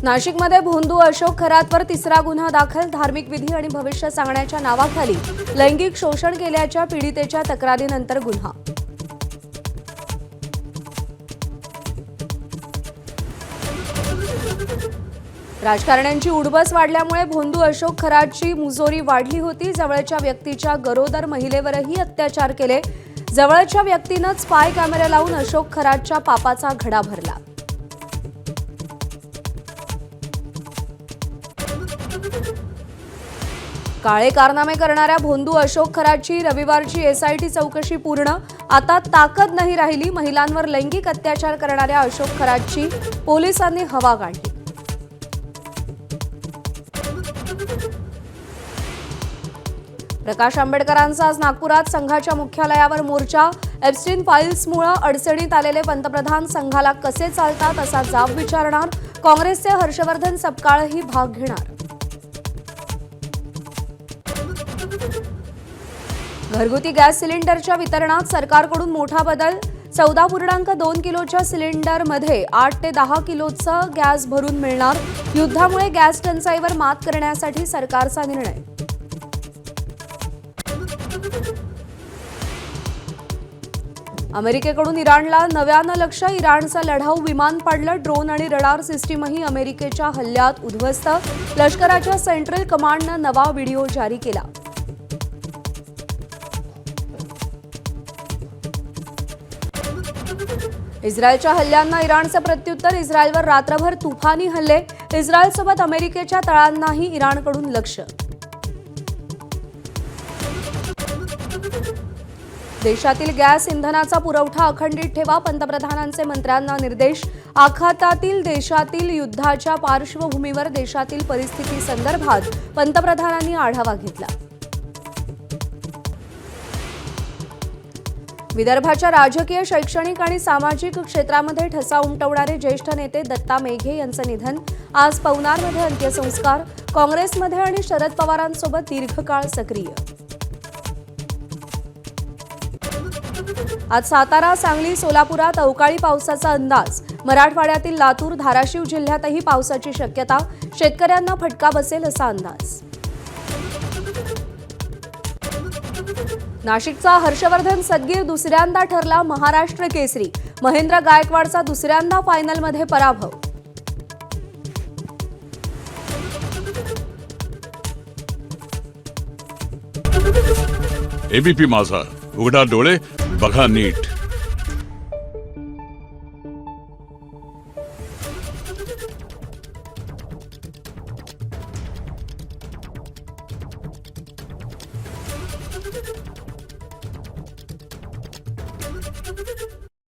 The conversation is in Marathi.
नाशिकमध्ये भोंदू अशोक खरातवर तिसरा गुन्हा दाखल। धार्मिक विधी आणि भविष्य सांगण्याच्या नावाखाली लैंगिक शोषण केल्याच्या पीडितेच्या तक्रारीनंतर गुन्हा। राजकारण्यांची उडबस वाढल्यामुळे भोंदू अशोक खरातची मुजोरी वाढली होती। जवळच्या व्यक्तीच्या गरोदर महिलेवरही अत्याचार केले। जवळच्या व्यक्तीनंच स्पाय कॅमेरा लावून अशोक खरातच्या पापाचा घडा भरला। काळे कारनामे करणाऱ्या भोंदू अशोक खरातची रविवारची एसआयटी चौकशी पूर्ण। आता ताकद नाही राहिली। महिलांवर लैंगिक अत्याचार करणाऱ्या अशोक खरातची पोलिसांनी हवा काढली। प्रकाश आंबेडकरांचा आज नागपुरात संघाच्या मुख्यालयावर मोर्चा। एप्स्टीन फाईल्समुळे अडचणीत आलेले पंतप्रधान संघाला कसे चालतात असा जाब विचारणार। काँग्रेसचे हर्षवर्धन सपकाळही भाग घेणार। घरगुती गॅस सिलेंडरच्या वितरणात सरकारकडून मोठा बदल। 14.2 किलोच्या सिलेंडरमध्ये 8 ते 10 किलोचा गॅस भरून मिळणार। युद्धामुळे गॅस टंचाईवर मात करण्यासाठी सरकारचा निर्णय। अमेरिकेकडून इराणला नव्यानं लक्ष्य। इराणचं लढाऊ विमान पाडलं। ड्रोन आणि रडार सिस्टीमही अमेरिकेच्या हल्ल्यात उद्ध्वस्त। लष्कराच्या सेंट्रल कमांडनं नवा व्हिडिओ जारी केला। इस्रायलच्या हल्ल्यांना इराणचं प्रत्युत्तर। इस्रायलवर रात्रभर तुफानी हल्ले। इस्रायलसोबत अमेरिकेच्या तळांनाही इराणकडून लक्ष्य। देशातील गॅस इंधनाचा पुरवठा अखंडित ठेवा। पंतप्रधानांचे मंत्र्यांना निर्देश। आखातातील देशातील युद्धाच्या पार्श्वभूमीवर देशातील परिस्थिती संदर्भात पंतप्रधानांनी आढावा घेतला। विदर्भाच्या राजकीय, शैक्षणिक आणि सामाजिक क्षेत्रामध्ये ठसा उमटवणारे ज्येष्ठ नेते दत्ता मेघे यांचं निधन। आज पवनारमध्ये अंत्यसंस्कार। काँग्रेसमध्ये आणि शरद पवारांसोबत दीर्घकाळ सक्रिय। आज सातारा, सांगली, सोलापुरात अवकाळी पावसाचा अंदाज। मराठवाड्यातील लातूर, धाराशिव जिल्ह्यातही पावसाची शक्यता। शेतकऱ्यांना फटका बसेल असा अंदाज। नाशिकचा हर्षवर्धन सदगीर दुसऱ्यांदा ठरला महाराष्ट्र केसरी। महेंद्र गायकवाडचा दुसऱ्यांदा फायनलमध्ये पराभव। एबीपी माझा, उघडा डोळे बघा नीट।